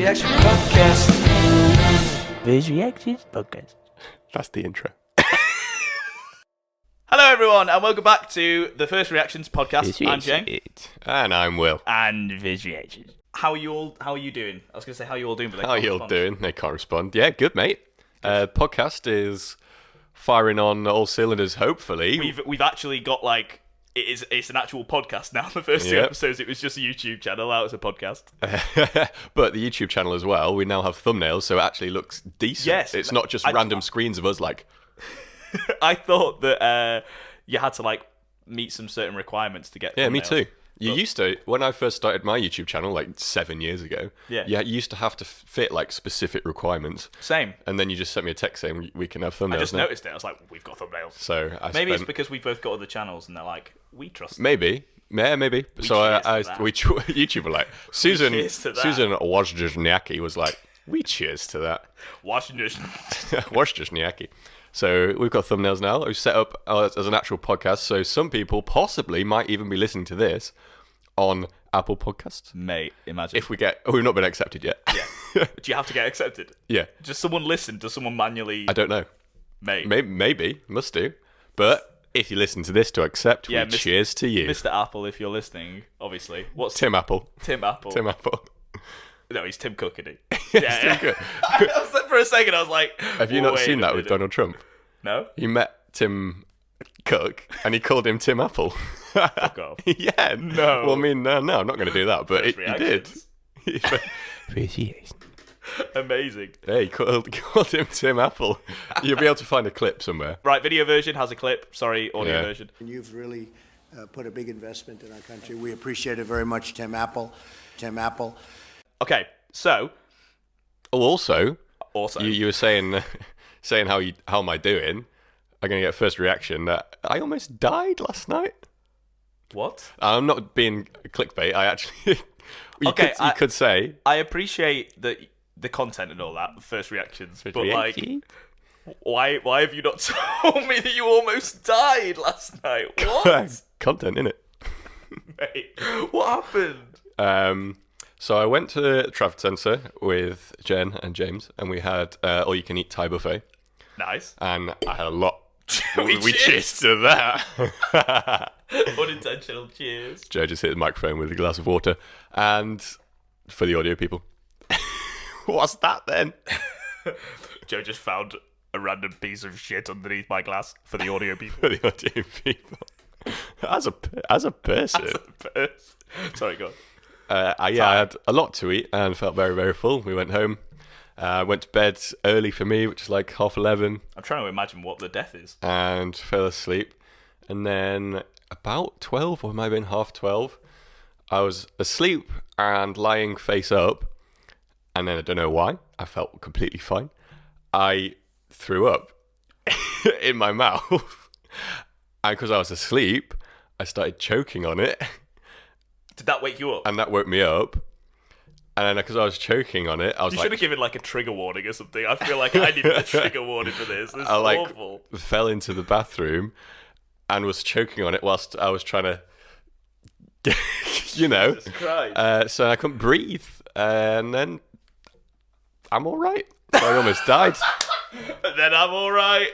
Reaction Podcast. Viz Reactions Podcast. That's the intro. Hello, everyone, and welcome back to the First Reactions Podcast. I'm Jane. And I'm Will. And Viz Reactions. How are you doing? I was going to say, how are you all doing? But How are you all doing? They can't respond. Yeah, good, mate. Podcast is firing on all cylinders, hopefully. We've actually got, like, it's an actual podcast now. The first two episodes, it was just a YouTube channel. Now it's a podcast. But the YouTube channel as well, we now have thumbnails, so it actually looks decent. Yes. It's not just random screens of us, like... I thought that you had to, like, meet some certain requirements to get thumbnails. Yeah, me too. You used to, when I first started my YouTube channel, like 7 years ago, you used to have to fit, like, specific requirements. Same. And then you just sent me a text saying, we can have thumbnails I just now. noticed it. I was like, we've got thumbnails. So maybe it's because we both got other channels and they're like, we trust them. Maybe. Yeah, maybe. YouTube were like, Susan Wojciechniaki was like, we cheers to that. Wojciechniaki. So we've got thumbnails now. We've set up as an actual podcast. So some people possibly might even be listening to this on Apple Podcasts. Mate, imagine. If we get... we've not been accepted yet. Yeah. Do you have to get accepted? Yeah. Does someone listen? Does someone manually... I don't know. Mate. Maybe. Must do. But if you listen to this to accept, cheers to you. Mr. Apple, if you're listening, obviously. What's Tim Apple. Tim Apple. Tim Apple. No, he's Tim Cook, isn't he? Tim Cook. For a second, I was like... Have you not seen that with Donald Trump? No. He met Tim Cook and he called him Tim Apple. Fuck off. Yeah. No. Well, I mean, no, I'm not going to do that, but he did. Amazing. Yeah, he called him Tim Apple. You'll be able to find a clip somewhere. Right, video version has a clip. Sorry, audio version. You've really put a big investment in our country. We appreciate it very much, Tim Apple. Tim Apple. Okay, so... Also, you were saying how am I doing? I'm going to get a first reaction that I almost died last night. What? I'm not being clickbait. I actually... you could say... I appreciate the content and all that, first reactions, but like... Why have you not told me that you almost died last night? What? Content, innit? Mate, what happened? So I went to the Trafford Centre with Jen and James, and we had all-you-can-eat Thai buffet. Nice. And I had a lot. we cheers to that. Unintentional cheers. Joe just hit the microphone with a glass of water. And for the audio people, what's that then? Joe just found a random piece of shit underneath my glass for the audio people. For the audio people. As a person. Sorry, go on. I had a lot to eat and felt very, very full. We went home. Went to bed early for me, which is like 11:30. I'm trying to imagine what the death is. And fell asleep. And then about 12, or it might have been 12:30, I was asleep and lying face up. And then I don't know why, I felt completely fine. I threw up in my mouth. And because I was asleep, I started choking on it. Did that wake you up? And that woke me up. And then because I was choking on it, I was You like... should have given like a trigger warning or something. I feel like I needed a trigger warning for this. This is awful. Fell into the bathroom and was choking on it whilst I was trying to... Jesus Christ. So I couldn't breathe. And then I'm all right. So I almost died. And then I'm all right.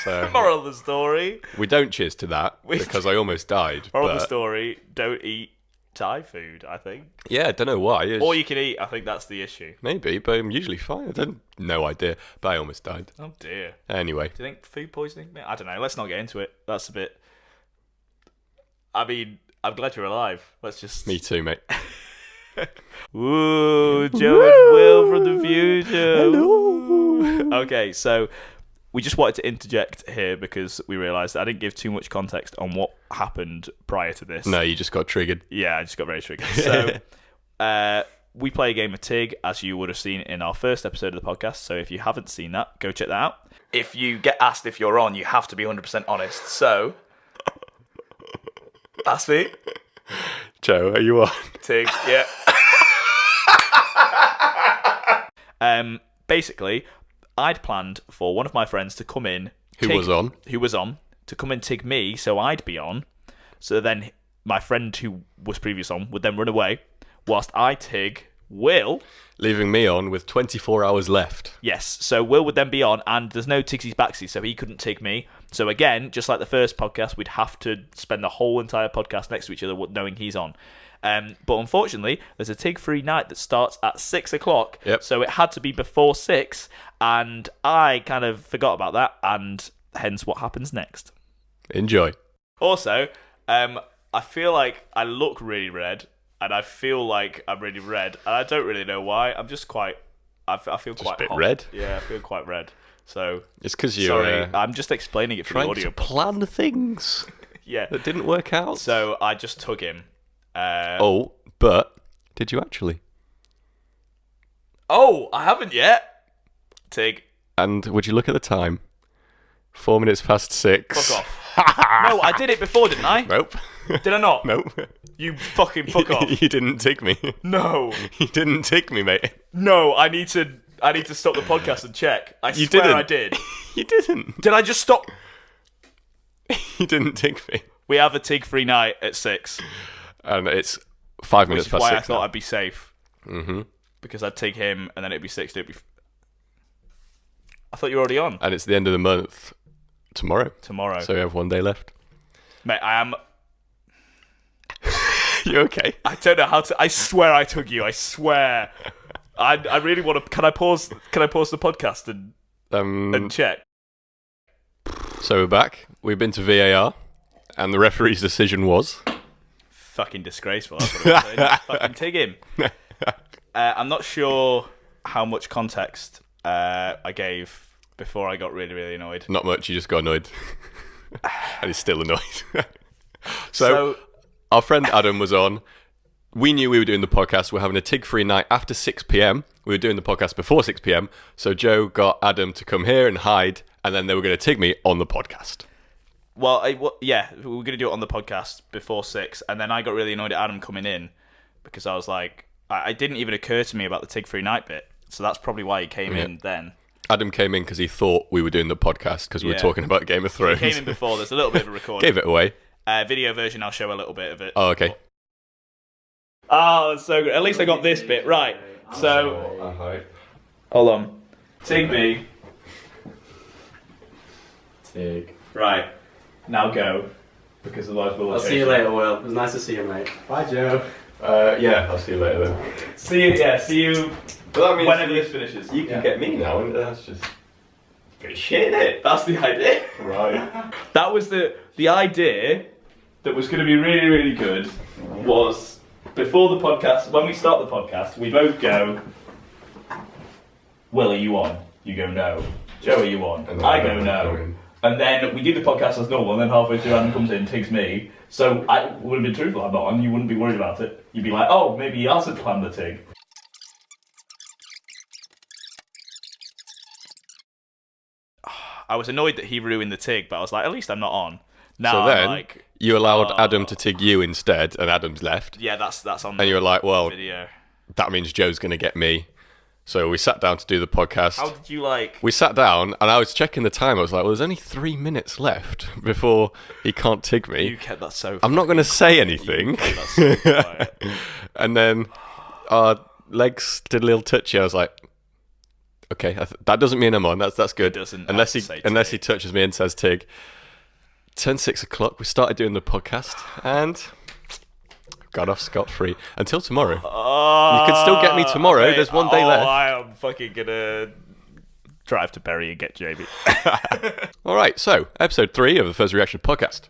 So, moral of the story. We don't cheers to that because I almost died. Moral of the story, don't eat Thai food, I think. Yeah, I don't know why. All you can eat, I think that's the issue. Maybe, but I'm usually fine. No idea, but I almost died. Oh dear. Anyway. Do you think food poisoning? I don't know. Let's not get into it. That's a bit... I mean, I'm glad you're alive. Let's just... Me too, mate. Ooh, Joe and Will from the future. Hello. Okay, so... We just wanted to interject here because we realised that I didn't give too much context on what happened prior to this. No, you just got triggered. Yeah, I just got very triggered. So, we play a game of Tig, as you would have seen in our first episode of the podcast. So if you haven't seen that, go check that out. If you get asked if you're on, you have to be 100% honest. So, that's me. Joe, are you on? Tig, yeah. Basically... I'd planned for one of my friends to come in. Who was on, to come and tig me, so I'd be on. So then my friend who was previous on would then run away, whilst I tig Will. leaving me on with 24 hours left. Yes, so Will would then be on, and there's no Tigsies Backsies, so he couldn't tig me. So again, just like the first podcast, we'd have to spend the whole entire podcast next to each other knowing he's on. But unfortunately, there's a tig-free night that starts at 6 o'clock, so it had to be before 6, and I kind of forgot about that, and hence what happens next. Enjoy. Also, I feel like I look really red, and I feel like I'm really red, and I don't really know why. I'm just quite... I feel just quite a bit hot. red? Yeah, I feel quite red. So it's because you're sorry, I'm just explaining it for the trying audio. to plan things Yeah, that didn't work out. so I just took him. But did you actually? Oh, I haven't yet. Tig. And would you look at the time? 4 minutes past 6. Fuck off. No, I did it before, didn't I? Nope. Did I not? Nope. You fucking fuck off. You didn't tick me. No. You didn't tick me, mate. No, I need to stop the podcast and check. I You swear didn't. I did. You didn't. Did I just stop? You didn't tick me. We have a tig-free night at 6. And it's 5 minutes Which is past why 6. I thought now. I'd be safe. Mm-hmm. Because I'd take him and then it'd be 6. I thought you were already on. And it's the end of the month tomorrow. Tomorrow. So we have 1 day left. Mate, I am... You okay? I don't know how to... I swear I took you. I swear. I really want to... Can I pause the podcast and check? So we're back. We've been to VAR. And the referee's decision was... Fucking disgraceful. That's what I'm saying. Fucking tig him. I'm not sure how much context I gave before I got really, really annoyed. Not much, you just got annoyed. And he's still annoyed. So, our friend Adam was on. We knew we were doing the podcast. We're having a tig-free night after 6 p.m. We were doing the podcast before 6 p.m. So Joe got Adam to come here and hide, and then they were going to tig me on the podcast. Well, yeah, we were going to do it on the podcast before 6, and then I got really annoyed at Adam coming in because I was like, it didn't even occur to me about the tig-free night bit. So that's probably why he came in then. Adam came in because he thought we were doing the podcast because we were talking about Game of Thrones. He came in before. There's a little bit of a recording. Gave it away. Video version, I'll show a little bit of it. Oh, okay. Oh, that's so good. At least I got this bit. Right. So, hold on. Tig me. Tig. Right. Now go. Because otherwise we'll... I'll see you later, Will. It was nice to see you, mate. Bye, Joe. Yeah, I'll see you later then. See you But that means whenever this finishes. You can get me now, and that's just... Pretty shit, isn't it? That's the idea. Right. That was the idea that was going to be really, really good was before the podcast, when we start the podcast, we both go, Will, are you on? You go, no. Joe, are you on? I go, no. And then we do the podcast as normal, and then halfway through Adam comes in, tigs me. So I would have been truthful, I'm not on, you wouldn't be worried about it. You'd be like, oh, maybe he hasn't planned the tig. I was annoyed that he ruined the tig, but I was like, at least I'm not on. Now So I'm then, like, you allowed Adam to tig you instead, and Adam's left. yeah, that's on And you were like, well, video. that means Joe's going to get me. So we sat down to do the podcast. How did you like... We sat down, and I was checking the time. I was like, well, there's only 3 minutes left before he can't tig me. You kept that so... I'm not going to say anything. You kept that so quiet. And then our legs did a little touchy. I was like, okay, that doesn't mean I'm on. That's good. Doesn't unless have to say he tig. touches me and says tig. Turned 6 o'clock. We started doing the podcast and got off scot-free until tomorrow. You can still get me tomorrow. Mate, There's 1 day left. I am fucking gonna drive to Bury and get Jamie. All right, so episode 3 of the First Reaction podcast.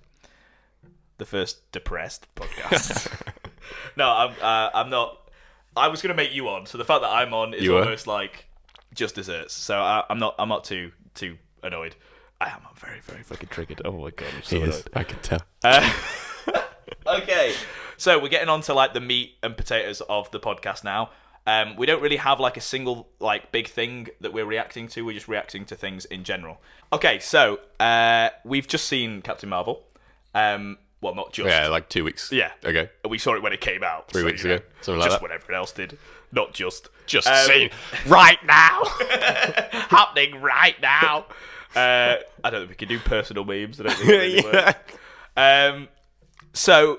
The first depressed podcast. No, I'm not. I was gonna make you on, so the fact that I'm on is You were? almost like just desserts. So I'm not too annoyed. I'm very, very fucking triggered. Oh my god, I'm so He annoyed. is. I can tell. Okay, so we're getting on to like the meat and potatoes of the podcast now. We don't really have like a single like big thing that we're reacting to. We're just reacting to things in general. Okay, so we've just seen Captain Marvel. Well, not just. Yeah, like 2 weeks. Yeah. Okay. We saw it when it came out. 3 weeks you know, ago. Something like just that. when everyone else did. Not just. Just seen right now. Happening right now. I don't think we can do personal memes. I don't think it really works. So,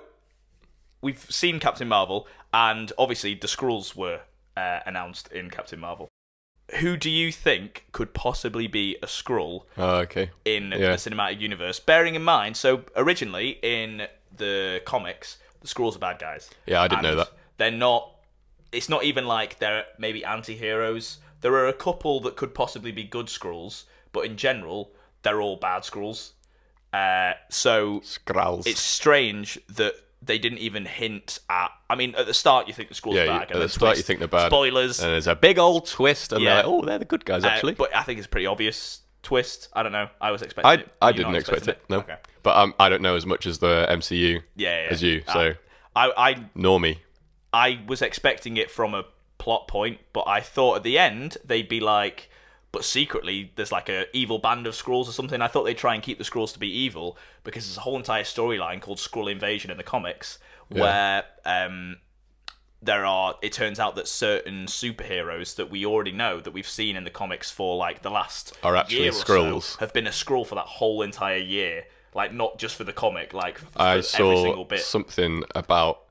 we've seen Captain Marvel, and obviously the Skrulls were announced in Captain Marvel. Who do you think could possibly be a Skrull in the cinematic universe? Bearing in mind, so originally in the comics, the Skrulls are bad guys. Yeah, I didn't know that. They're not. It's not even like they're maybe anti-heroes. There are a couple that could possibly be good Skrulls, but in general, they're all bad Skrulls. So Skrulls. It's strange that they didn't even hint at. I mean, at the start you think the Skrulls are bad. At the start you think they're bad. Spoilers. And there's a big old twist, and they're like, oh, they're the good guys actually. But I think it's a pretty obvious twist. I don't know. I was expecting it. I didn't expect it. No. Okay. But I don't know as much as the MCU as you. So I normie. I was expecting it from a plot point, but I thought at the end they'd be like, but secretly there's like a evil band of Skrulls or something. I thought they'd try and keep the Skrulls to be evil because there's a whole entire storyline called Skrull Invasion in the comics where it turns out that certain superheroes that we already know that we've seen in the comics for like the last are actually year or Skrulls. so have been a Skrull for that whole entire year. Like not just for the comic, like for I every single bit. saw something about,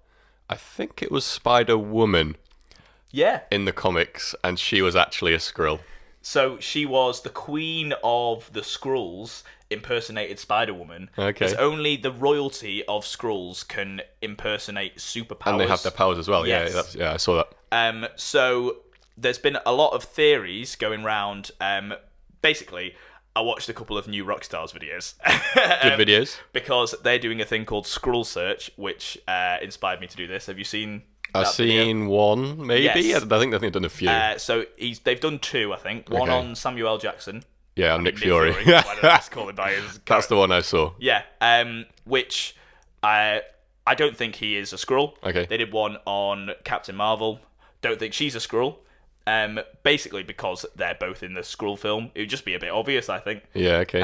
I think it was Spider-Woman. Yeah. In the comics, and she was actually a Skrull. So she was the queen of the Skrulls, impersonated Spider-Woman. Okay. Because only the royalty of Skrulls can impersonate superpowers. And they have their powers as well. Yes. Yeah, I saw that. So there's been a lot of theories going around. Basically, I watched a couple of new Rockstars videos. Good videos. Because they're doing a thing called Skrull Search, which inspired me to do this. Have you seen? I've seen one, maybe. Yes. I think they've done a few. So they've done two, I think. One on Samuel L. Jackson. Yeah, Nick Fury. Why don't I just call him by his character? That's the one I saw. Yeah. Which I don't think he is a Skrull. Okay. They did one on Captain Marvel. Don't think she's a Skrull. Basically because they're both in the Skrull film. It would just be a bit obvious, I think. Yeah, okay.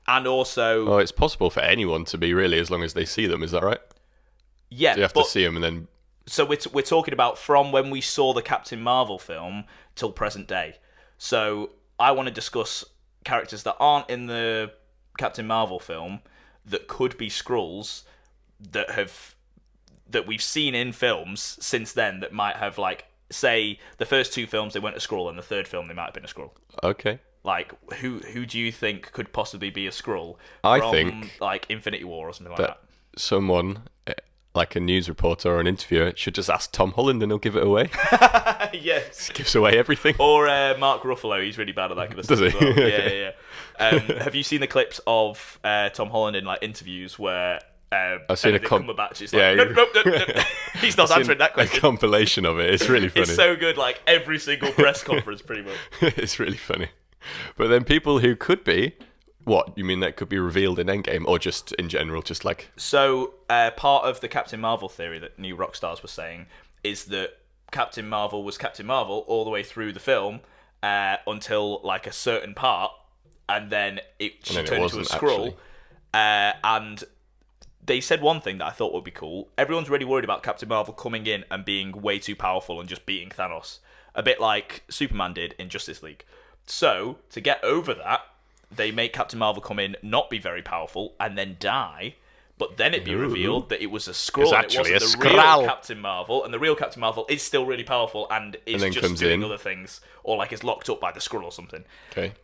And also... Oh, it's possible for anyone to be, really, as long as they see them, is that right? Yeah, so you have to see them and then... So we're talking about from when we saw the Captain Marvel film till present day. So I want to discuss characters that aren't in the Captain Marvel film that could be Skrulls that we've seen in films since then that might have, like, say the first two films they weren't a Skrull and the third film they might have been a Skrull. Okay. Like who do you think could possibly be a Skrull? I think like Infinity War or something like that. Someone, like a news reporter or an interviewer, should just ask Tom Holland and he'll give it away. Yes. He gives away everything. Or Mark Ruffalo, he's really bad at that kind of stuff. Does he? As well. Yeah. Have you seen the clips of Tom Holland in like interviews where I've seen Cumberbatch is like, no. He's not answering that question. A compilation of it. It's really funny. It's so good, like every single press conference, pretty much. It's really funny. But then people who could be, what, you mean that could be revealed in Endgame or just in general, just like... So, part of the Captain Marvel theory that New Rockstars was saying is that Captain Marvel was Captain Marvel all the way through the film until, like, a certain part, and then she turned into a Skrull. And they said one thing that I thought would be cool. Everyone's really worried about Captain Marvel coming in and being way too powerful and just beating Thanos. A bit like Superman did in Justice League. So, to get over that, they make Captain Marvel come in, not be very powerful, and then die. But then it'd be revealed that it was a Skrull. It's actually it wasn't a the Skrull. real Captain Marvel, and the real Captain Marvel is still really powerful and is just doing other things, or like is locked up by the Skrull or something. Okay.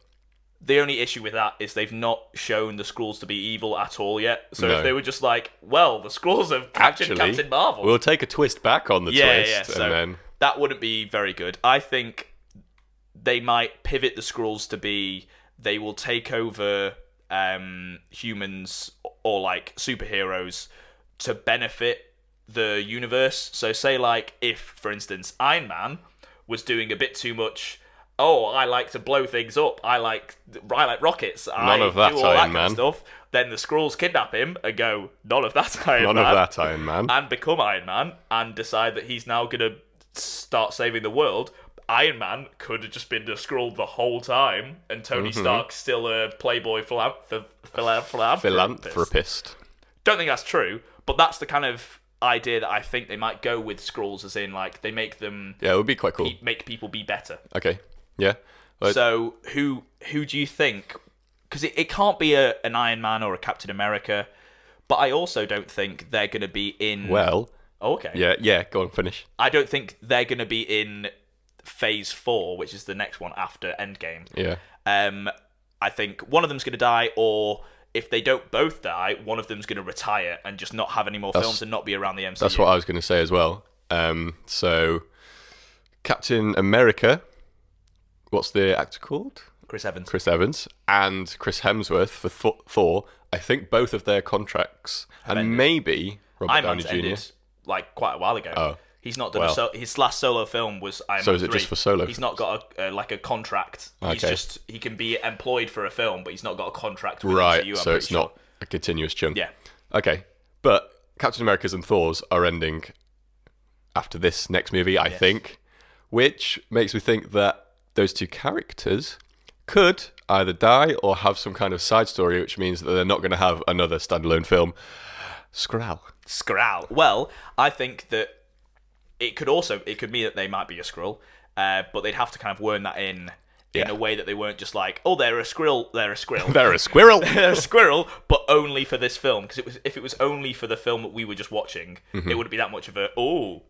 The only issue with that is they've not shown the Skrulls to be evil at all yet. So No. if they were just like, well, the Skrulls have captured Captain Marvel. We'll take a twist back on the twist. Yeah. And So then... that wouldn't be very good. I think they might pivot the Skrulls to be they will take over humans or like superheroes to benefit the universe. So say like if, for instance, Iron Man was doing a bit too much... Oh, I like to blow things up. I like rockets. None of that, do all that Iron kind of Man. stuff. Then the Skrulls kidnap him and go, none of that, Iron Man. None of that, Iron Man. And become Iron Man and decide that he's now going to start saving the world. Iron Man could have just been a Skrull the whole time, and Tony Stark's still a playboy Philanthropist. Don't think that's true, but that's the kind of idea that I think they might go with Skrulls, as in like they make them Yeah, it would be quite cool. make people be better. Okay. Yeah. So who do you think? Because it can't be an Iron Man or a Captain America, but I also don't think they're going to be in. Well, Oh, okay. Yeah. Go on, finish. I don't think they're going to be in Phase 4, which is the next one after Endgame. Yeah. I think one of them's going to die, or if they don't both die, one of them's going to retire and just not have any more films and not be around the MCU. That's what I was going to say as well. So, Captain America, what's the actor called? Chris Evans. Chris Evans and Chris Hemsworth for Thor. I think both of their contracts, and maybe Robert Iron Downey Man's Jr. ended like quite a while ago. Oh. He's not done his last solo film was Iron Man 3. So is it just for solo? He's not got a contract. He's Okay. just he can be employed for a film, but he's not got a contract with Right, MCU, so it's not a continuous chunk. Yeah. Okay, but Captain America's and Thor's are ending after this next movie, I think, which makes me think that those two characters could either die or have some kind of side story, which means that they're not going to have another standalone film. Skrull. Well, I think that it could mean that they might be a Skrull, but they'd have to kind of word that in a way that they weren't just like, oh, they're a Skrull, they're a Skrull. They're a squirrel. They're a squirrel, but only for this film. Because if it was only for the film that we were just watching, it wouldn't be that much of a, oh.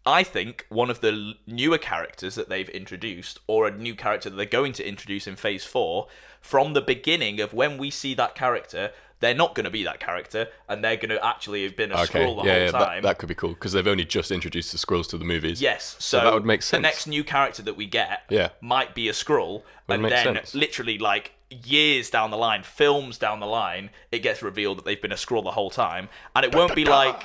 I think one of the newer characters that they've introduced, or a new character that they're going to introduce in Phase 4, from the beginning of when we see that character, they're not going to be that character, and they're going to actually have been a Skrull the whole time. That could be cool, because they've only just introduced the Skrulls to the movies. Yes, so that would make sense. The next new character that we get might be a Skrull, and make then sense. literally like years down the line, films down the line, it gets revealed that they've been a Skrull the whole time, and it won't be like,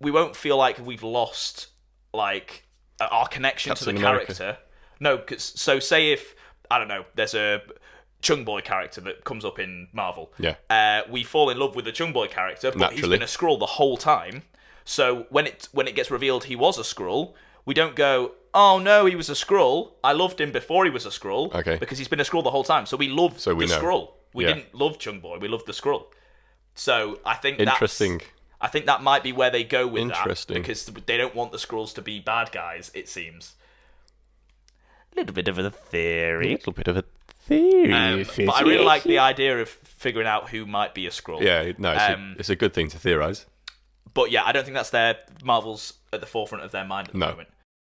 we won't feel like we've lost like our connection to the character. No, so say if, I don't know, there's a Chung Boy character that comes up in Marvel. Yeah. We fall in love with the Chung Boy character, but he's Naturally. been a Skrull the whole time. So when it gets revealed he was a Skrull, we don't go, oh no, he was a Skrull. I loved him before he was a Skrull. Okay. Because he's been a Skrull the whole time. So we love the know. Skrull. We didn't love Chung Boy. We loved the Skrull. So I think Interesting. I think that might be where they go with Interesting. that, because they don't want the Skrulls to be bad guys, it seems. A little bit of a theory. But But I really like the idea of figuring out who might be a Skrull. Yeah, no, it's a good thing to theorize. But yeah, I don't think that's Marvel's at the forefront of their mind at the moment.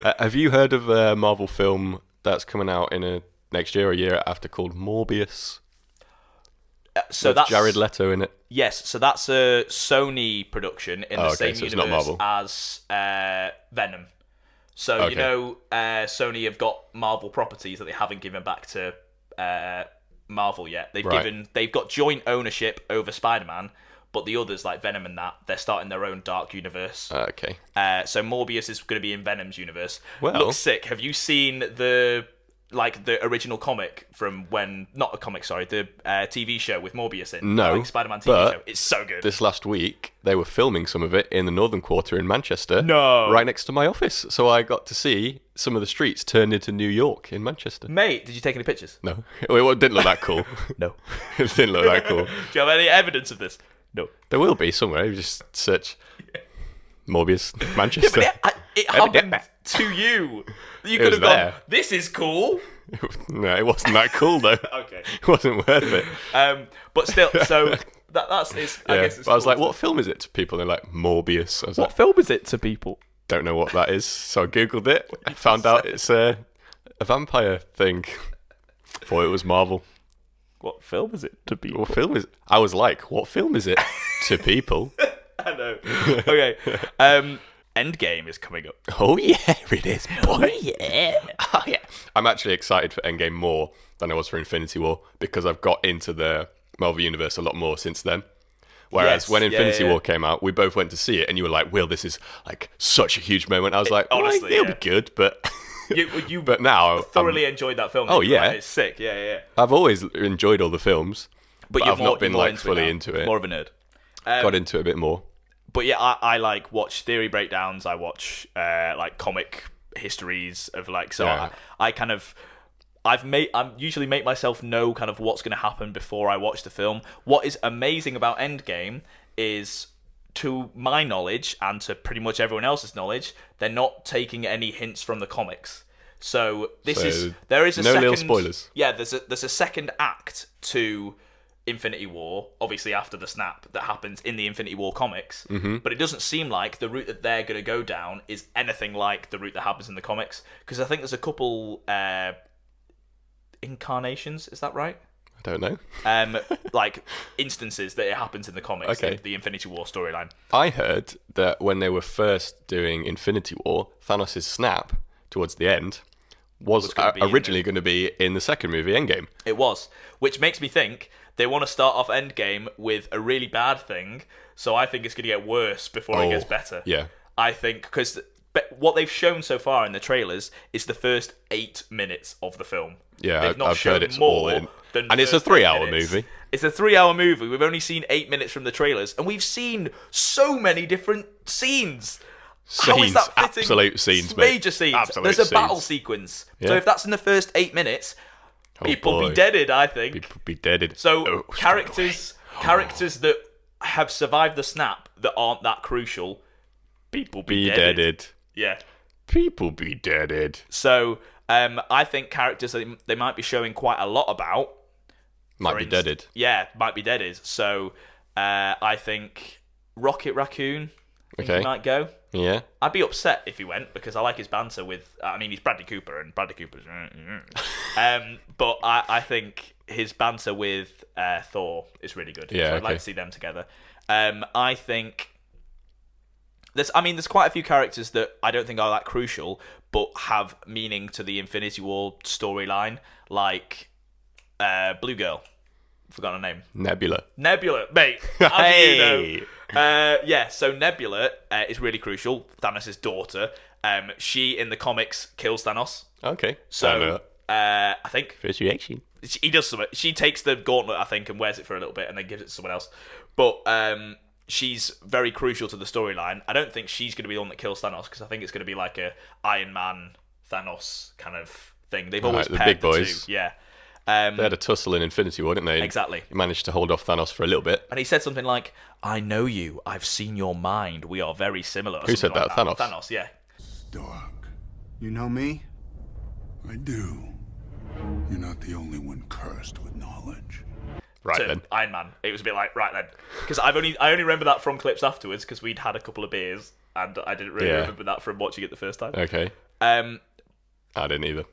Have you heard of a Marvel film that's coming out in next year or year after called Morbius? So with that's Jared Leto in it. Yes, so that's a Sony production in the same so it's universe not Marvel. as Venom. So you know, Sony have got Marvel properties that they haven't given back to Marvel yet. They've got joint ownership over Spider-Man, but the others like Venom and that, they're starting their own dark universe. Okay. So Morbius is going to be in Venom's universe. Well, looks sick. Have you seen the original comic from not a comic, sorry, the TV show with Morbius in? No, like Spider-Man TV but show. It's so good. This last week, they were filming some of it in the Northern Quarter in Manchester. No. Right next to my office. So I got to see some of the streets turned into New York in Manchester. Mate, did you take any pictures? No. It didn't look that cool. No. It didn't look that cool. Do you have any evidence of this? No. There will be somewhere. You just search Morbius Manchester. It happened to you. You could was have gone, there. this is cool. No, it wasn't that cool though. Okay. It wasn't worth it. But still, so that's I guess it's But I was cool, like, what film is it to people? They're like, Morbius. I was like, film is it to people? don't know what that is. So I googled it. Found out it's a vampire thing. Thought it was Marvel. What film is it to people? What film is it? I was like, what film is it to people? I know. Okay. Endgame is coming up. Oh yeah, it is, boy. Oh yeah. I'm actually excited for Endgame more than I was for Infinity War because I've got into the Marvel Universe a lot more since then. Whereas when Infinity War came out, we both went to see it and you were like, Will, this is like such a huge moment. I was like, honestly, it'll be good, but You but now thoroughly enjoyed that film. Oh, didn't you? yeah. Like, it's sick. Yeah. I've always enjoyed all the films, but you're I've not been you're more like fully into it. More of a nerd. Got into it a bit more. But yeah, I like watch theory breakdowns. I watch like comic histories of like I kind of I usually make myself know kind of what's going to happen before I watch the film. What is amazing about Endgame is, to my knowledge and to pretty much everyone else's knowledge, they're not taking any hints from the comics. So there is a no second, little spoilers. Yeah, there's a second act to Infinity War, obviously after the snap that happens in the Infinity War comics, but it doesn't seem like the route that they're going to go down is anything like the route that happens in the comics, because I think there's a couple incarnations, is that right? I don't know. Like instances that it happens in the comics, Okay. the Infinity War storyline. I heard that when they were first doing Infinity War, Thanos' snap towards the end was gonna be in originally going to be in the second movie, Endgame. It was, which makes me think they want to start off Endgame with a really bad thing, so I think it's going to get worse before it gets better. Yeah. I think, because what they've shown so far in the trailers is the first 8 minutes of the film. Yeah, They've not I've shown heard it's more all in. than And it's a first 8 3-hour minutes. movie. It's a 3-hour movie. We've only seen 8 minutes from the trailers, and we've seen so many different scenes. How is that fitting? Absolute scenes, mate. Major scenes. Absolute There's a scenes. battle sequence. So Yeah. if that's in the first 8 minutes, people boy. be deaded, I think. People be deaded. So Oh, characters that have survived the snap that aren't that crucial, people be deaded. Yeah. People be deaded. So I think characters that they might be showing quite a lot about Might for be instance- deaded. Yeah, might be deaded. So I think Rocket Raccoon Okay. he might go. Yeah. I'd be upset if he went, because I like his banter with. I mean, he's Bradley Cooper, and Bradley Cooper's. But I think his banter with Thor is really good. Yeah, so I'd okay. like to see them together. I think there's quite a few characters that I don't think are that crucial, but have meaning to the Infinity War storyline, like Blue Girl. Forgot her name. Nebula. Nebula, mate. How do you know? Hey. Yeah, so Nebula is really crucial. Thanos' daughter. She in the comics kills Thanos. Okay. So I think First reaction. he does something. She takes the gauntlet, I think, and wears it for a little bit, and then gives it to someone else. But she's very crucial to the storyline. I don't think she's going to be the one that kills Thanos, because I think it's going to be like a Iron Man Thanos kind of thing. They've always the paired big boys. two. Yeah. They had a tussle in Infinity War, didn't they? Exactly. He managed to hold off Thanos for a little bit. And he said something like, "I know you. I've seen your mind. We are very similar." or Who said something that? like Thanos? Thanos, yeah. Stark, you know me? I do. You're not the only one cursed with knowledge. Right To then. Iron Man. It was a bit like, right then. Because I only remember that from clips afterwards, because we'd had a couple of beers, and I didn't really Yeah. remember that from watching it the first time. Okay. Um, I didn't either.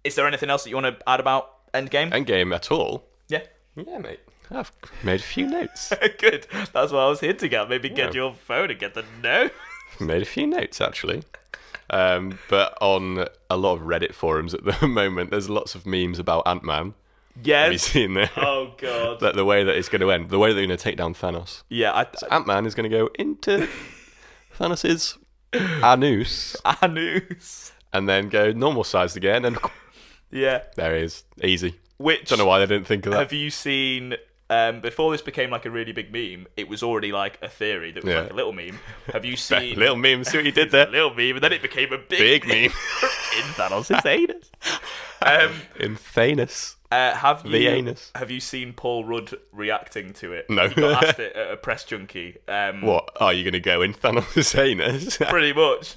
is there anything else that you want to add about Endgame? Endgame at all? Yeah. Yeah, mate. I've made a few notes. Good. That's what I was hinting at. Maybe get Yeah. your phone and get the note. Made a few notes, actually. But on a lot of Reddit forums at the moment, there's lots of memes about Ant-Man. Have you Yes. seen that? Oh, God. That the way that it's going to end, the way that they're going to take down Thanos. Yeah, Ant-Man is going to go into Thanos' anus Anus. and then go normal sized again, and Yeah. there he is. Easy. Which... Don't know why they didn't think of that. Have you seen? Before this became like a really big meme, it was already like a theory that was Yeah. like a little meme. Have you seen Little meme, see what you did there? a little meme, and then it became a big, Big meme. in Thanos' anus. In Thanos. Have you The anus. Have you seen Paul Rudd reacting to it? No. He got asked it at a press junkie. What? Are you going to go in Thanos' anus? Pretty much.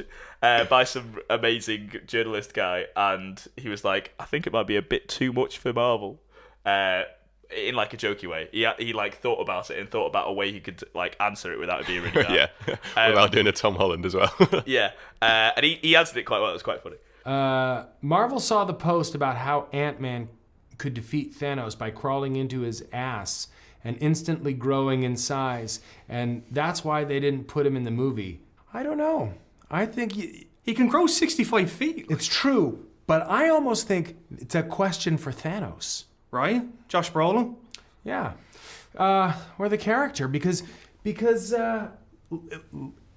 By some amazing journalist guy, and he was like, "I think it might be a bit too much for Marvel." In like a jokey way, he like thought about it and thought about a way he could like answer it without it being really bad. Yeah. Without doing a Tom Holland as well. Yeah, and he answered it quite well. It was quite funny. Marvel saw the post about how Ant-Man could defeat Thanos by crawling into his ass and instantly growing in size, and that's why they didn't put him in the movie. I don't know. I think He can grow 65 feet, it's true, but I almost think it's a question for Thanos. right? Josh Brolin? Yeah, or the character, because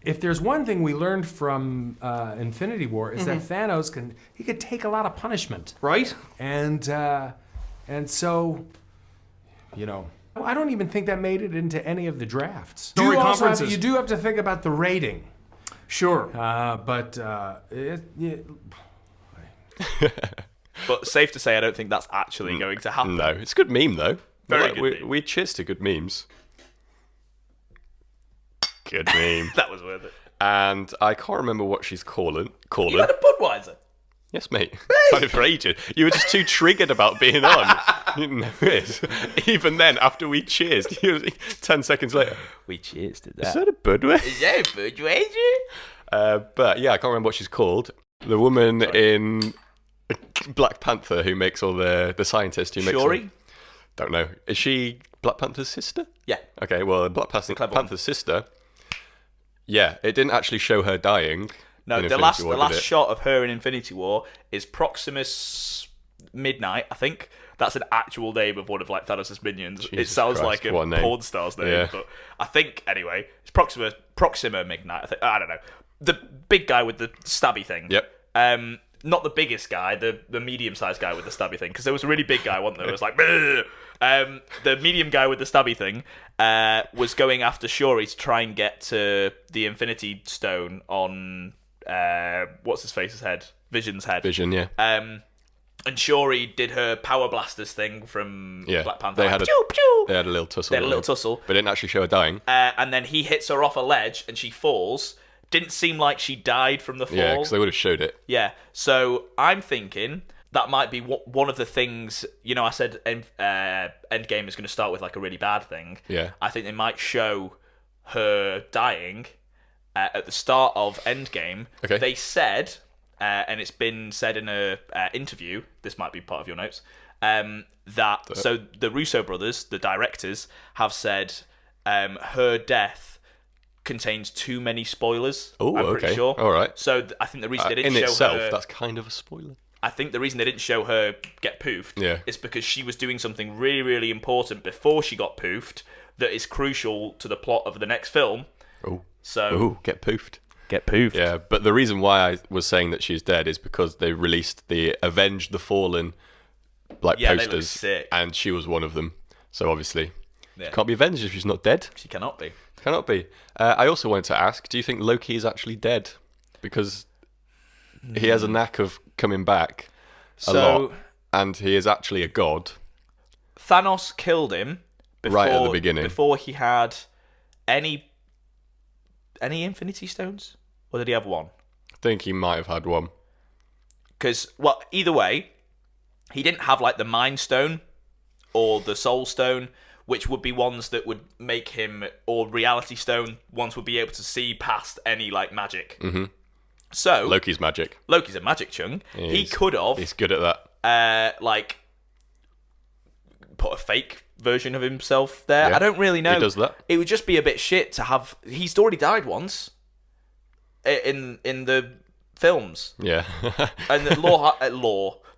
if there's one thing we learned from Infinity War is that Thanos could take a lot of punishment, Right? and so, I don't even think that made it into any of the drafts. Story You also conferences. you do have to think about the rating, Sure. but But safe to say, I don't think that's actually going to happen. No, it's a good meme though. Very good meme. We cheers to good memes. Good meme. That was worth it. And I can't remember what she's calling. You had a Budweiser. Yes, mate. Had it for ages. You were just too triggered about being on. You didn't know it. Even then, after we cheersed, 10 seconds later. We cheers to Is that. that a Budweiser? Is that a Budweiser? But yeah, I can't remember what she's called. The woman in Black Panther who makes all the scientist who makes Shuri? Don't know. Is she Black Panther's sister? Yeah. Okay, well, Black clever Panther's sister. Yeah, it didn't actually show her dying. No, in the Infinity War, last did it? shot of her in Infinity War is Proximus Midnight, I think. That's an actual name of one of like Thanos' minions. It Jesus sounds Christ, like what a a name. porn star's name, Yeah. but I think anyway, it's Proxima Midnight. I don't know. The big guy with the stabby thing. Yep. Not the biggest guy, the medium-sized guy with the stabby thing, because there was a really big guy, wasn't there? It was like, the medium guy with the stabby thing was going after Shuri to try and get to the Infinity Stone on what's his face's head, Vision's head. Vision, yeah. And Shuri did her power blasters thing from Yeah. Black Panther. They like, had a- pew, pew. They had a little tussle. They had a little tussle. But didn't actually show her dying. And then he hits her off a ledge and she falls. Didn't seem like she died from the fall. Yeah, because they would have showed it. Yeah, so I'm thinking that might be one of the things. You know, I said Endgame is going to start with like a really bad thing. Yeah. I think they might show her dying at the start of Endgame. Okay. They said, and it's been said in a interview. This might be part of your notes. So the Russo brothers, the directors, have said her death contains too many spoilers. Oh, I'm pretty okay. sure. All right. So I think the reason they didn't In show itself, her, that's kind of a spoiler. I think the reason they didn't show her get poofed Yeah. is because she was doing something really, really important before she got poofed that is crucial to the plot of the next film. Oh. So Oh, get poofed. get poofed. Yeah, but the reason why I was saying that she's dead is because they released the Avenge the Fallen like Yeah, they look posters, sick. and she was one of them. So obviously, Yeah. can't be avenged if she's not dead. She cannot be. Cannot be. I also wanted to ask: do you think Loki is actually dead? Because he has a knack of coming back a lot, and he is actually a god. Thanos killed him before, Right at the beginning. before he had any Infinity Stones, or did he have one? I think he might have had one. Because, well, either way, he didn't have like the Mind Stone or the Soul Stone, which would be ones that would make him, or Reality Stone, ones would be able to see past any like magic. Mm-hmm. So Loki's magic. Loki's a magic chung. He could have He's good at that. like put a fake version of himself there. Yeah, I don't really know. he does that. It would just be a bit shit to have. He's already died once in the films. Yeah. And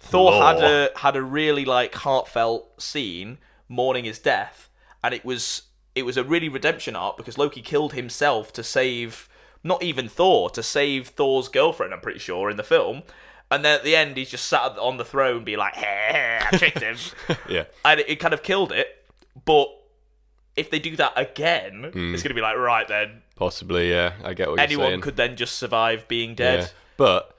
Thor had a really like heartfelt scene mourning his death, and it was a really redemption arc because Loki killed himself to save not even Thor, to save Thor's girlfriend, I'm pretty sure, in the film. And then at the end he's just sat on the throne be like, hey, I tricked him. Yeah. And it kind of killed it. But if they do that again, it's gonna be like, right then, Possibly, yeah. I get what you're saying. anyone could then just survive being dead. Yeah. But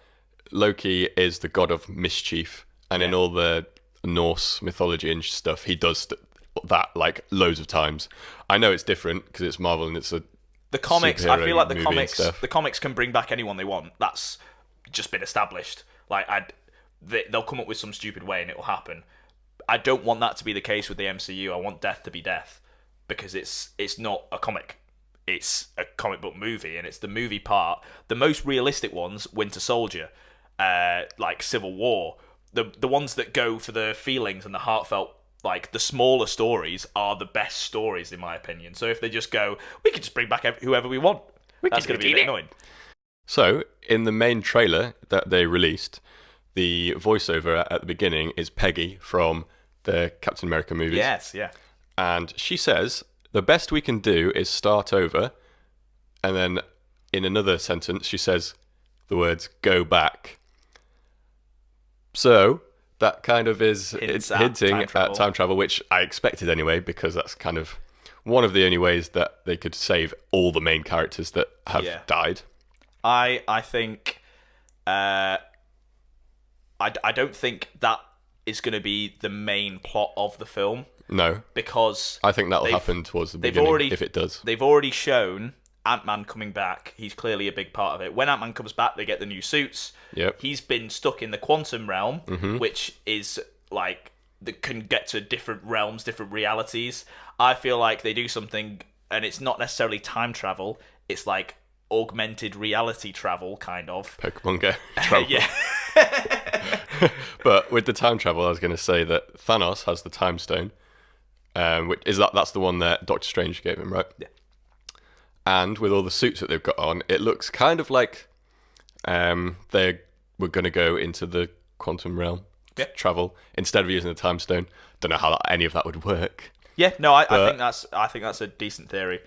Loki is the god of mischief, and in all the Norse mythology and stuff, he does that like loads of times. I know it's different because it's Marvel and it's a The comics, I feel like superhero movie and stuff. the comics can bring back anyone they want. That's just been established. Like they'll come up with some stupid way and it will happen. I don't want that to be the case with the MCU. I want death to be death because it's not a comic. It's a comic book movie, and it's the movie part. The most realistic ones, Winter Soldier, like Civil War, the ones that go for the feelings and the heartfelt, like the smaller stories are the best stories in my opinion. So if they just go, we can just bring back whoever we want, that's going to be a bit annoying. So, in the main trailer that they released, the voiceover at the beginning is Peggy from the Captain America movies. Yes, yeah. And she says, the best we can do is start over. And then in another sentence, she says the words, go back. So, that kind of is hinting at time travel, which I expected anyway, because that's kind of one of the only ways that they could save all the main characters that have died. I think I don't think that is going to be the main plot of the film. No, because I think that'll happen towards the beginning if it does. They've already shown Ant-Man coming back, he's clearly a big part of it. When Ant-Man comes back, they get the new suits. Yep. He's been stuck in the quantum realm, which is like that can get to different realms, different realities. I feel like they do something, and it's not necessarily time travel. It's like augmented reality travel, kind of. Pokemon Go travel. Yeah. But with the time travel, I was going to say that Thanos has the time stone. Which is that's the one that Doctor Strange gave him, right? Yeah. And with all the suits that they've got on, it looks kind of like they were going to go into the quantum realm travel instead of using the time stone. Don't know how any of that would work. Yeah, no, I think that's a decent theory.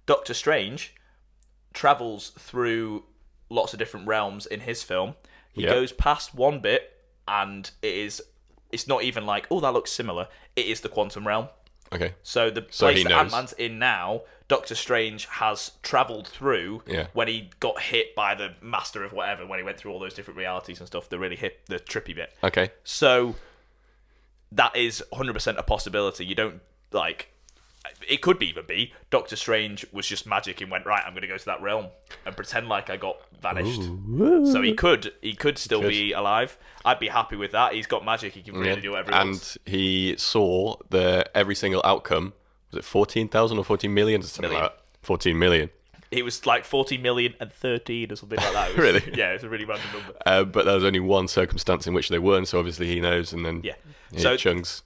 Doctor Strange travels through lots of different realms in his film. He goes past one bit, and it's not even like, oh, that looks similar. It is the quantum realm. Okay. So the place that Ant-Man's in now, Doctor Strange has travelled through when he got hit by the Master of whatever, when he went through all those different realities and stuff, the trippy bit. Okay. So that is 100% a possibility. You don't, like... It could even be Doctor Strange was just magic and went, right, I'm going to go to that realm and pretend like I got vanished. Ooh. So he could still be alive. I'd be happy with that. He's got magic. He can really do whatever he wants. And he saw every single outcome. Was it 14,000 or 14 million? Something like that. 14 million. It was like 14,013,000 or something like that. Really? Yeah, it's a really random number. But there was only one circumstance in which they weren't, so obviously he knows, and then so chunks.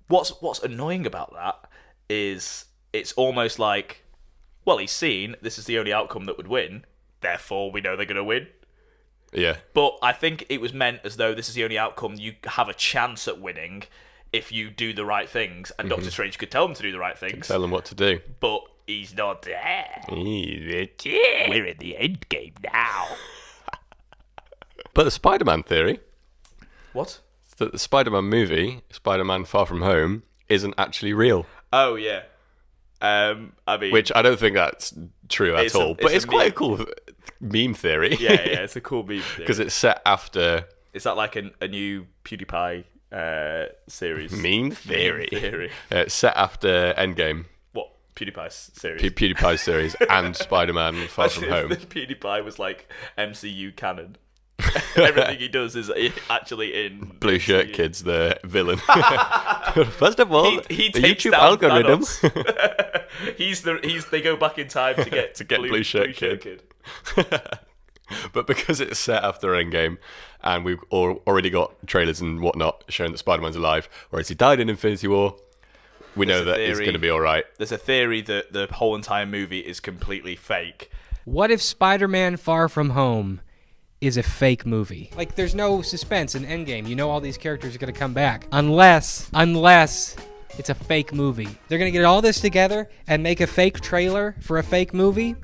What's annoying about that is it's almost like, well, he's seen this is the only outcome that would win, therefore we know they're going to win. Yeah. But I think it was meant as though this is the only outcome you have a chance at winning if you do the right things, and Doctor Strange could tell them to do the right things. Tell them what to do. But he's not there. We're in the Endgame now. But the Spider-Man theory... What? That the Spider-Man movie, Spider-Man Far From Home, isn't actually real. Oh, yeah. I mean... Which I don't think that's true at all. But it's quite a cool meme theory. Yeah, it's a cool meme theory. Because it's set after... Is that like a new PewDiePie series? Meme theory. It's set after Endgame. What? PewDiePie's series? PewDiePie's series and Spider-Man Far From Home. PewDiePie was like MCU canon. Everything he does is actually in Blue Shirt Kid's the villain. First of all, he the takes YouTube down algorithm. They go back in time to get Blue Shirt Kid. But because it's set after Endgame, and we've already got trailers and whatnot showing that Spider-Man's alive, whereas he died in Infinity War, we know that he's going to be all right. There's a theory that the whole entire movie is completely fake. What if Spider-Man Far From Home is a fake movie? Like, there's no suspense in Endgame. You know all these characters are going to come back. Unless it's a fake movie. They're going to get all this together and make a fake trailer for a fake movie?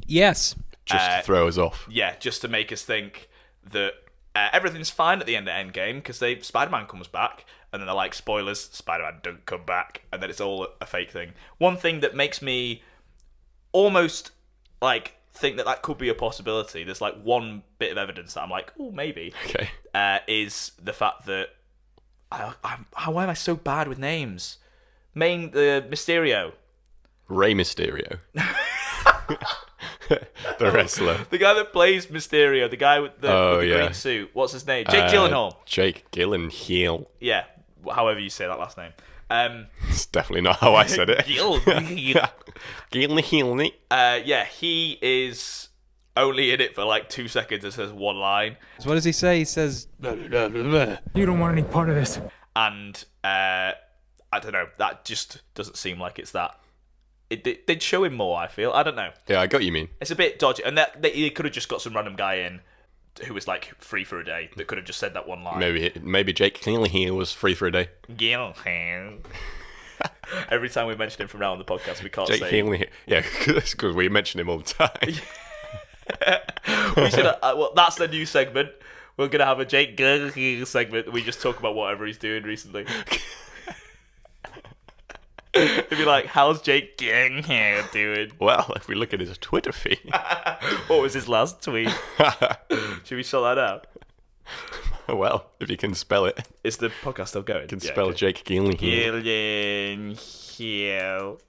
Yes. Just to throw us off. Yeah, just to make us think that everything's fine at the end of Endgame, because Spider-Man comes back, and then they're like, spoilers, Spider-Man don't come back, and then it's all a fake thing. One thing that makes me almost, like, think that could be a possibility, there's like one bit of evidence that I'm like, oh, maybe, okay, is the fact that why am I so bad with names? Mysterio. Rey Mysterio. The wrestler. The guy that plays Mysterio, the guy with the green suit. What's his name? Jake Gyllenhaal. Jake Gyllenhaal. Yeah, however you say that last name. It's definitely not how I said it. Gyllenhaal. Yeah, he is only in it for like 2 seconds and says one line. So what does he say? He says, You don't want any part of this. And I don't know, that just doesn't seem like it's that. They'd show him more, I feel. I don't know. Yeah, I got what you mean. It's a bit dodgy. And they could have just got some random guy in who was like free for a day that could have just said that one line. Maybe Jake Gyllenhaal was free for a day. Gyllenhaal. Every time we mention him from now on the podcast, we can't Jake say Gyllenhaal. Yeah, because we mention him all the time. We should. Well, that's the new segment. We're gonna have a Jake Gyllenhaal segment. We just talk about whatever he's doing recently. It'd be like, how's Jake Gyllenhaal doing? Well, if we look at his Twitter feed. What was his last tweet? Should we sort that out? Well, if you can spell it. Is the podcast still going? You can spell Jake Gyllenhaal. Gyllenhaal.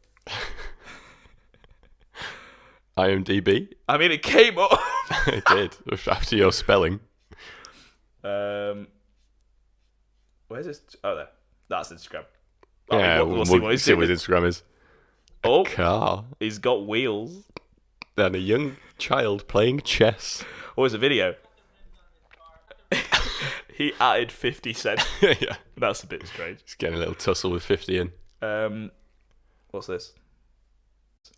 IMDb. I mean, it came up. It did, after your spelling. Where's this? Oh, there. That's Instagram. Yeah, we'll see what he's see what doing. his Instagram is. Oh, Car. he's got wheels. And a young child playing chess. Oh, it's a video. He added 50 Cent. Yeah. That's a bit strange. He's getting a little tussle with 50 in. What's this?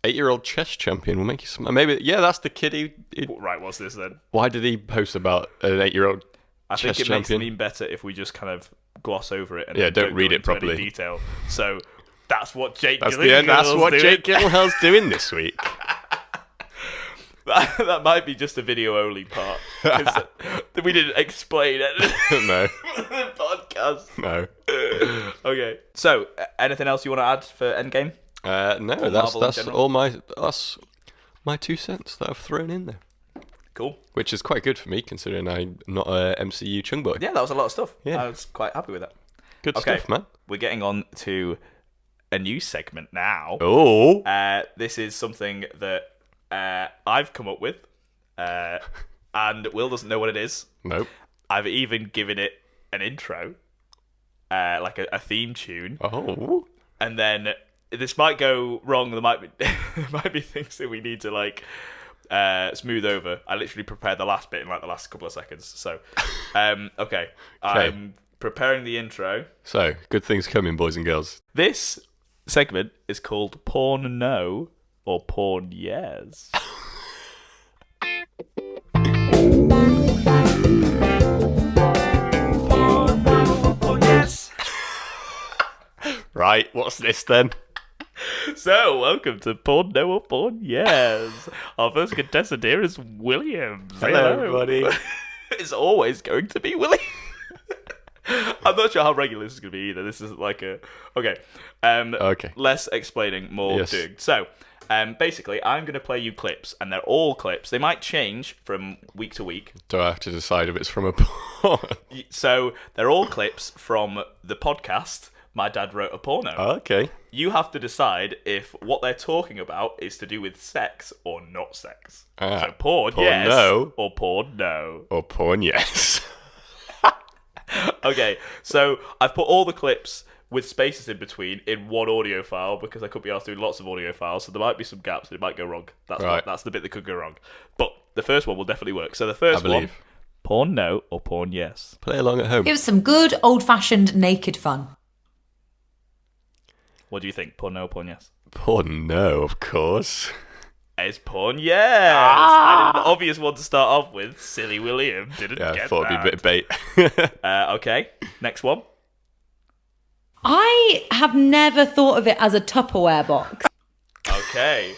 8-year-old chess champion will make you smile. Maybe, yeah, that's the kid Right, what's this then? Why did he post about an 8-year-old I chess think it champion? makes it mean better if we just kind of gloss over it and Yeah, don't go read it into any properly. detail. So that's what Jake That's Gyllenhaal's that's what doing. Jake Gyllenhaal's doing this week. That might be just a video only part. 'Cause we didn't explain it No, in the podcast. no. Okay. So, anything else you want to add for Endgame? No, Or that's Marvel in general? all that's my 2 cents that I've thrown in there. Cool. Which is quite good for me, considering I'm not a MCU chung boy. Yeah, that was a lot of stuff. Yeah. I was quite happy with that. Good Okay. stuff, man. We're getting on to a new segment now. Oh, This is something that I've come up with, and Will doesn't know what it is. nope. I've even given it an intro, like a theme tune, Oh, and then this might go wrong. There might be things that we need to like smooth over. I literally prepared the last bit in like the last couple of seconds. So, okay. I'm preparing the intro. so good things coming, boys and girls. This segment is called Porn No or Porn Yes. Porn No or Porn Yes. Right, what's this then? So, welcome to Porn No or Porn Yes. Our first contestant here is Williams. Hello, everybody. It's always going to be William. I'm not sure how regular this is going to be either. This is like a... Okay. Okay. Less explaining, more Yes. doing. So, basically, I'm going to play you clips, and they're all clips. They might change from week to week. Do I have to decide if it's from a porn? So, they're all clips from the podcast My Dad Wrote a Porno. Okay. You have to decide if what they're talking about is to do with sex or not sex. Ah, So porn, porn yes, no. or porn no. Or porn, yes. Okay, so I've put all the clips with spaces in between in one audio file because I could be asked to do lots of audio files, so there might be some gaps and it might go wrong. Right. That's the bit that could go wrong. But the first one will definitely work. So the first one, believe. porn no or porn yes. Play along at home. It was some good old-fashioned naked fun. What do you think? Porn no or porn yes? Porn, no, of course. It's porn yes. I did an obvious one to start off with. Silly William didn't Yeah, I get thought that. it'd be a bit bait. Okay, next one. I have never thought of it as a Tupperware box. Okay.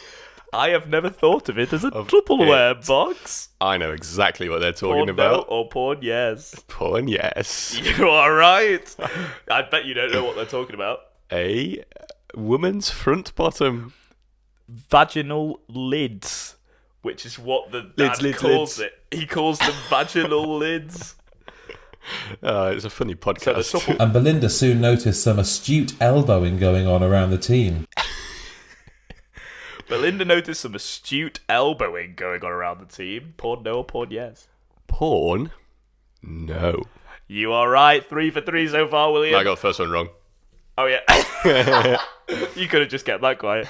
I have never thought of it as a Tupperware box. I know exactly what they're talking Porn no about. or porn yes? Porn, yes. You are right. I bet you don't know what they're talking about. A woman's front bottom. Vaginal lids, which is what the dad Lids, calls lids. it. He calls them vaginal lids. It's a funny So the podcast. supple- And Belinda soon noticed some astute elbowing going on around the team. Belinda noticed some astute elbowing going on around the team. Porn no or porn yes? Porn, no. You are right. 3 for 3 so far, William. I got the first one wrong. Oh, yeah. You could have just kept that quiet.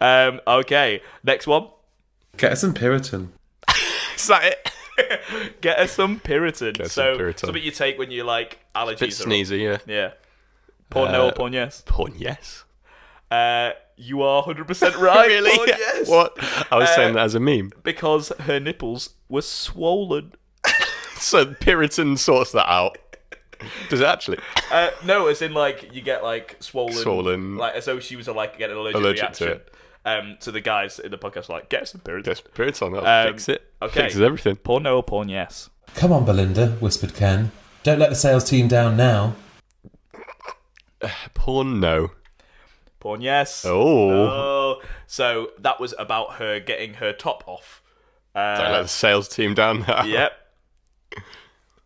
Okay, next one. Get us some Puritan. Is that it? Get us some Puritan. Get us some Puritan. Something you take when you like allergies. Bit are sneezy, yeah. Yeah. Porn no or porn yes? Porn, yes. You are 100% right. Really? Porn yes. What? I was saying that as a meme. Because her nipples were swollen. So Puritan sorts that out. Does it actually? No, as in like you get like swollen. Swollen. Like so she was like getting an allergic Allergic reaction. to So the guys in the podcast were like, get some Puritan. Yes, Puritan, that'll fix it. Okay. Fixes everything. Porn no or porn yes? Come on, Belinda, whispered Ken. Don't let the sales team down now. Porn, no. Porn yes. Oh. So that was about her getting her top off. Don't let the sales team down now. Yep.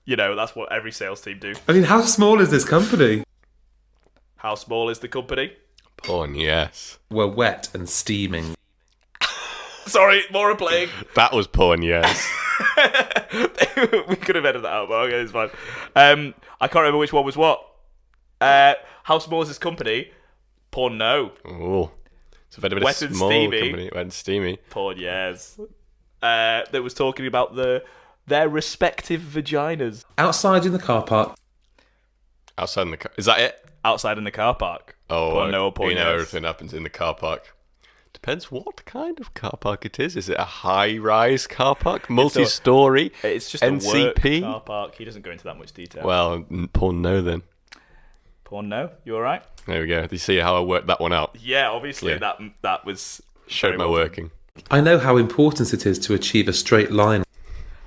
You know, that's what every sales team do. I mean, how small is this company? How small is the company? Porn, yes. We're wet and steaming. Sorry, more playing. That was porn, yes. We could have edited that out, but okay, it's fine. I can't remember which one was what. How small is this company? Porn, no. Oh, it's a very Wet and small steamy. company. Wet and steamy. Porn, yes. That was talking about their respective vaginas. Outside in the car park. Outside in the car. Is that it? Outside in the car park. Oh, Porn, no, or porn, you know yes. everything happens in the car park. Depends what kind of car park it is. Is it a high-rise car park, multi-story, It's just NCP? a work car park. He doesn't go into that much detail. Well, porn no then. Porn, no. You all right? There we go. Do you see how I worked that one out? Yeah, obviously Yeah. that was Showed very my well done. working. I know how important it is to achieve a straight line.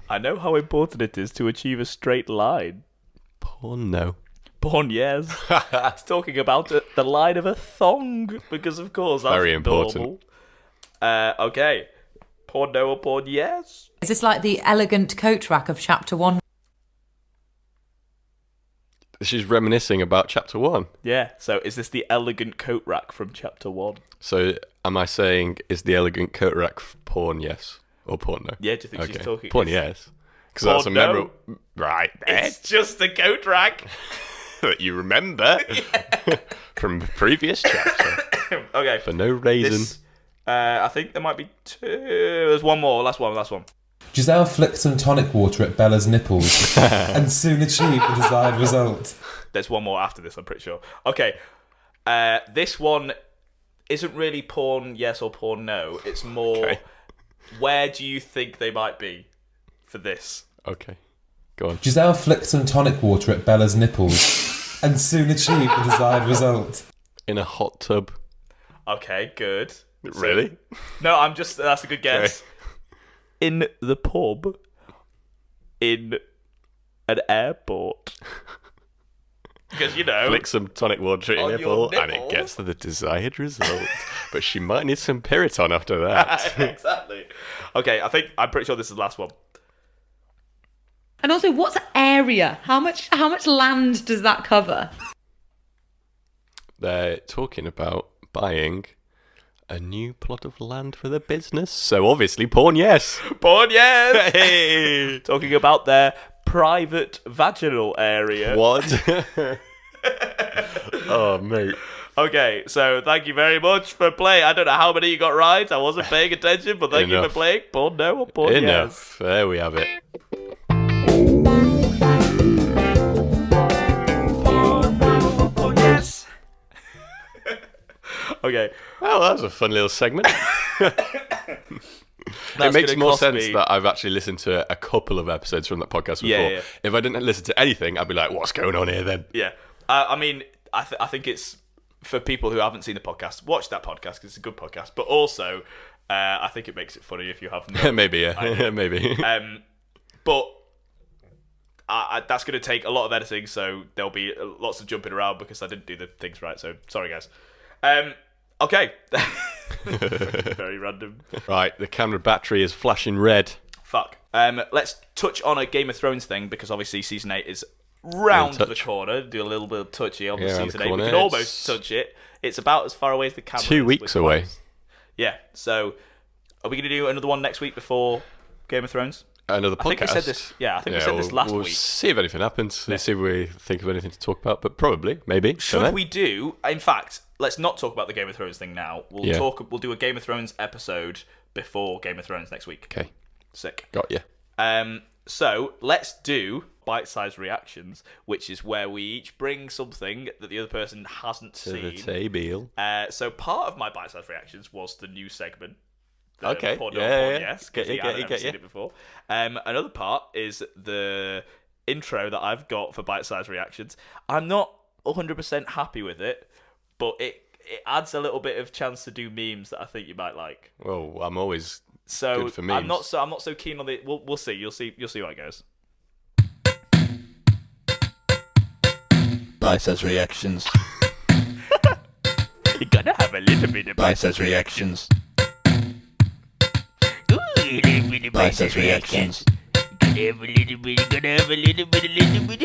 I know how important it is to achieve a straight line. Porn no. Porn, yes. It's talking about the line of a thong, because of course that's Very important. normal. Okay. Porn, no, or porn, yes. Is this like the elegant coat rack of chapter 1? She's reminiscing about chapter 1. Yeah. So is this the elegant coat rack from chapter 1? So am I saying, is the elegant coat rack porn yes? Or porn no? Yeah, do you think she's talking... Porn yes. Because that's a Porn no. memorable... Right there. It's just a coat rack. That you remember from the previous chapter. Okay. For no reason. This, I think there might be 2. There's one more. Last one. Giselle flicked some tonic water at Bella's nipples and soon achieved the desired result. There's one more after this, I'm pretty sure. Okay. This one isn't really porn yes or porn no. It's more, where do you think they might be for this? Okay. Go on. Giselle flicked some tonic water at Bella's nipples and soon achieved the desired result. In a hot tub. Okay, good. Really? No, that's a good guess. Okay. In the pub. In an airport. Because, you know... Flick some tonic water at on your your nipple and it gets to the desired result. But she might need some Piriton after that. Exactly. Okay, I'm pretty sure this is the last one. And also, what's area? How much land does that cover? They're talking about buying a new plot of land for the business. So obviously, porn yes. Porn, yes! Hey! Talking about their private vaginal area. What? Oh, mate. Okay, so thank you very much for playing. I don't know how many you got right. I wasn't paying attention, but thank you for playing. Porn no or porn yes. Enough. There we have it. Porn yes. Okay. Well, that was a fun little segment. It makes more sense that I've actually listened to a couple of episodes from that podcast before. Yeah. If I didn't listen to anything, I'd be like, what's going on here then? Yeah. I mean, I think it's, for people who haven't seen the podcast, watch that podcast because it's a good podcast. But also, I think it makes it funny if you haven't. Maybe, yeah. Maybe. But that's going to take a lot of editing, so there'll be lots of jumping around because I didn't do the things right. So, sorry, guys. Okay. Very random. Right, the camera battery is flashing red. Fuck. Let's touch on a Game of Thrones thing because obviously season 8 is round the corner. Do a little bit of touchy on the season 8. We can almost touch it. It's about as far away as the camera. 2 weeks away. Yeah. So, are we going to do another one next week before Game of Thrones? Another podcast. I think we said this. Yeah, I think we said this last we'll week. See if anything happens. Let's see if we think of anything to talk about. But probably, maybe. Should we do? In fact, let's not talk about the Game of Thrones thing now. We'll do a Game of Thrones episode before Game of Thrones next week. Okay. Sick. Got you. So let's do bite-sized reactions, which is where we each bring something that the other person hasn't seen to the table. So part of my bite-sized reactions was the new segment. Okay. Porn, Yeah. Yes, because I haven't seen it before. Another part is the intro that I've got for bite-sized reactions. I'm not 100% happy with it, but it adds a little bit of chance to do memes that I think you might like. Well, I'm always good for memes. I'm not so keen on the. We'll see. You'll see how it goes. Bite-sized reactions. You're gonna have a little bit of Bite-sized reactions. Bite-sized reactions.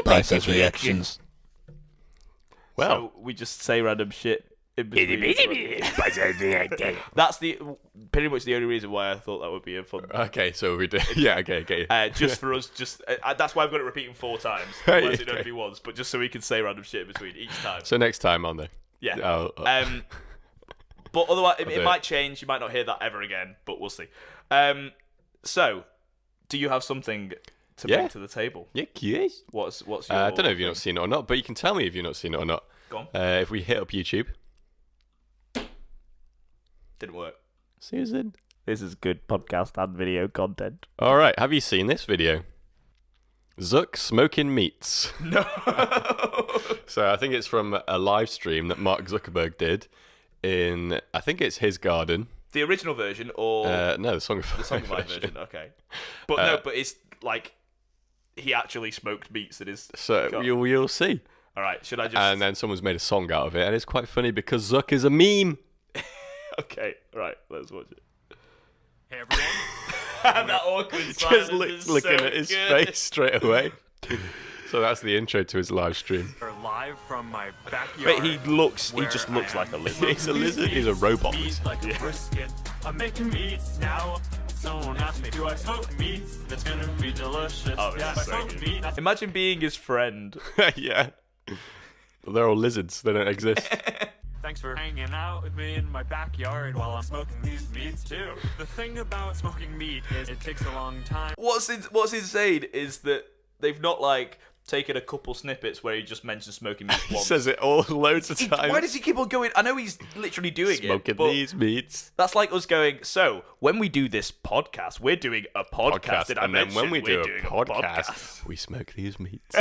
Bite-sized reactions. Well, so we just say random shit in between. That's pretty much the only reason why I thought that would be a fun. Okay, so we do. Yeah, okay. Just for us, that's why I've got it repeating 4 times. Otherwise it only be once, but just so we can say random shit in between each time. So next time on there. Yeah. But otherwise, it might change. You might not hear that ever again, but we'll see. So, do you have something to bring to the table? Yeah, yes. What's your... I don't know if you've not seen it or not, but you can tell me if you've not seen it or not. Go on. If we hit up YouTube. Didn't work. Susan. This is good podcast and video content. All right, have you seen this video? Zuck smoking meats. No. So I think it's from a live stream that Mark Zuckerberg did in, I think it's his garden. The original version or... no, the Songified version. Okay. But but it's like he actually smoked meats in his... So you'll see. All right, should I just... And then someone's made a song out of it, and it's quite funny because Zuck is a meme. Okay, right, let's watch it. Hey everyone. That awkward silence Just looking at his face straight away. So that's the intro to his live stream. We're live from my backyard. But he just looks like a lizard. He's a lizard. He's a robot. Like a brisket. I'm making meats now. Someone asked me, do I smoke meats? That's gonna be delicious. Oh, yeah, so smoke good. meat. Imagine being his friend. Yeah. They're all lizards. They don't exist. Thanks for hanging out with me in my backyard while I'm smoking these meats too. The thing about smoking meat is it takes a long time. What's insane is that they've not like taken a couple snippets where he just mentions smoking meat He once. says it all loads of times. Why does he keep on going? I know he's literally doing Smoking it. But these meats. that's like us going, so when we do this podcast, we're doing a podcast. Did I And then when mention we do we're a doing podcast, we smoke these meats.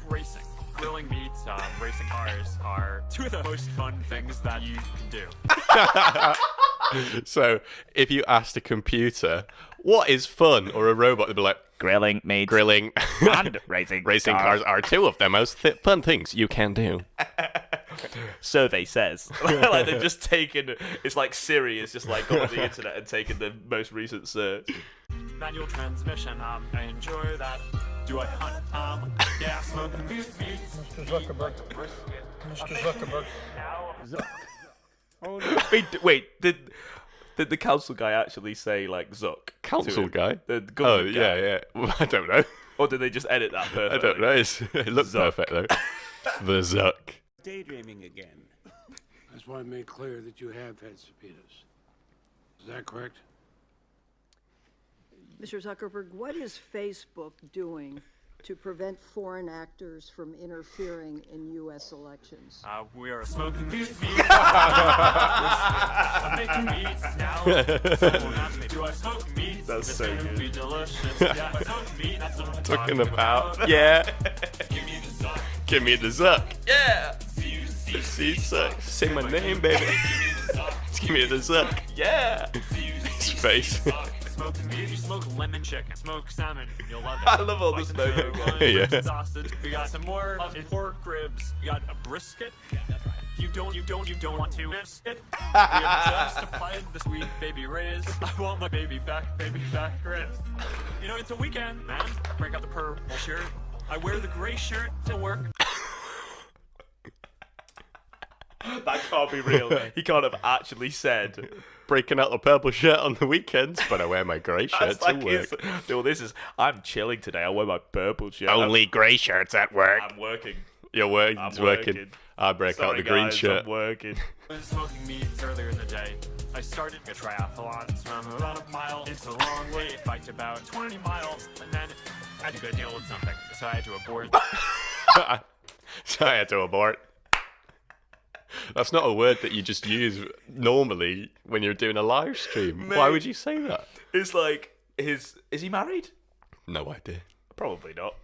Racing. Grilling meats, racing cars are two of the most fun things that you can do. So if you asked a computer, what is fun, or a robot, they'd be like, grilling meats. Grilling And racing cars are two of the most fun things you can do. Survey says. Like they've just taken, it's like Siri has just like gone on the internet and taken the most recent search. Manual transmission, I enjoy that. Do I hunt? Yeah, smoking these meats. Mr. Zuckerberg. Mr. Zuckerberg. Oh no. Wait, did the council guy actually say like Zuck? Council guy? The government guy? Yeah. Well, I don't know. Or did they just edit that perfectly? I don't know. It looks perfect though. The Zuck. Daydreaming again. That's why I made clear that you have had subpoenas. Is that correct? Mr. Zuckerberg, what is Facebook doing to prevent foreign actors from interfering in U.S. elections? We are smoking these meats. I'm making meats now. Someone asked me, do I smoke meats? That's it's so gonna good. be delicious. Yeah, I smoke meat. That's what I'm Talking talking about. Yeah. Give me the Zuck. Give me the Zuck. Yeah. See, Zuck. Say my name, baby. Give me the Zuck. Yeah. His face. Smoke meat, you smoke lemon chicken, smoke salmon, you'll love it. I love all the smoking guys. Yeah. Sausage. We got some more pork ribs. We got a brisket. You don't want to brisket. We have just applied the sweet baby rays. I want my baby back ribs. You know, it's a weekend, man. Break out the purple shirt. I wear the gray shirt to work. That can't be real. He can't have actually said breaking out the purple shirt on the weekends, but I wear my grey shirt to work. No, this is, I'm chilling today. I wear my purple shirt. Only grey shirts at work. I'm working. You're working. I'm working. I break out the green guys, shirt. I'm working. I was smoking meats earlier in the day. I started a triathlon, swam about a mile. It's a long way, biked about 20 miles, and then I had to go deal with something, so I had to abort. So I had to abort. That's not a word that you just use normally when you're doing a live stream. Mate, why would you say that? It's like, is he married? No idea. Probably not.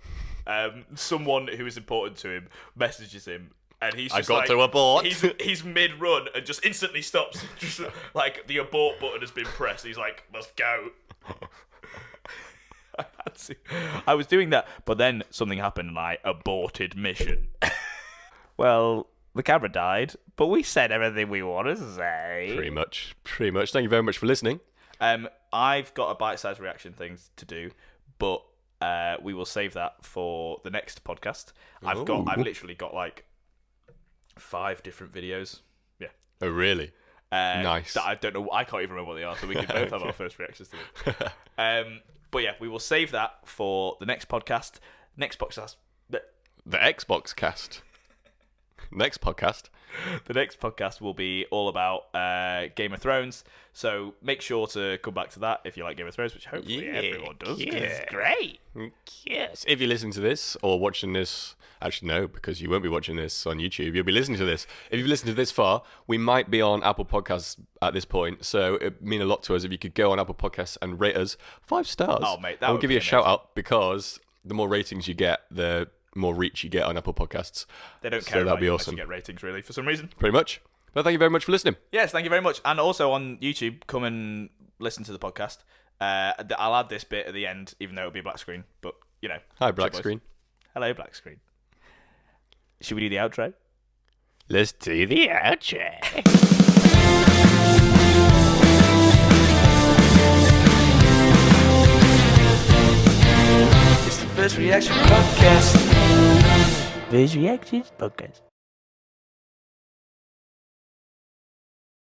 Someone who is important to him messages him, and he's just I got to abort. He's mid-run and just instantly stops. Just like the abort button has been pressed. He's like, must go. I was doing that, but then something happened and I aborted mission. Well, the camera died, but we said everything we want to say. Pretty much. Thank you very much for listening. I've got a bite-sized reaction things to do, but we will save that for the next podcast. I've literally got like 5 different videos. Yeah, Oh, really? Nice. That I don't know. I can't even remember what they are, so we can both have our first reactions to them. But yeah, we will save that for the next podcast. Next podcast. The Xbox cast. Next podcast. The next podcast will be all about Game of Thrones. So make sure to come back to that if you like Game of Thrones, which hopefully everyone does. 'Cause it's great. Yes. If you're listening to this or watching this, actually no, because you won't be watching this on YouTube. You'll be listening to this. If you've listened to this far, we might be on Apple Podcasts at this point. So it'd mean a lot to us if you could go on Apple Podcasts and rate us 5 stars. Oh, mate, that I'll would give be you a amazing. shout out because the more ratings you get, the more reach you get on Apple Podcasts. They don't So care that'd about be you unless awesome. you get ratings, really, for some reason. Pretty much. But thank you very much for listening. Yes, thank you very much. And also on YouTube, come and listen to the podcast. I'll add this bit at the end, even though it'll be a black screen. But, you know. Hi, black boys. screen. Hello, black screen. Should we do the outro? Let's do the outro. It's the First Reaction Podcast. First Reactions Podcast.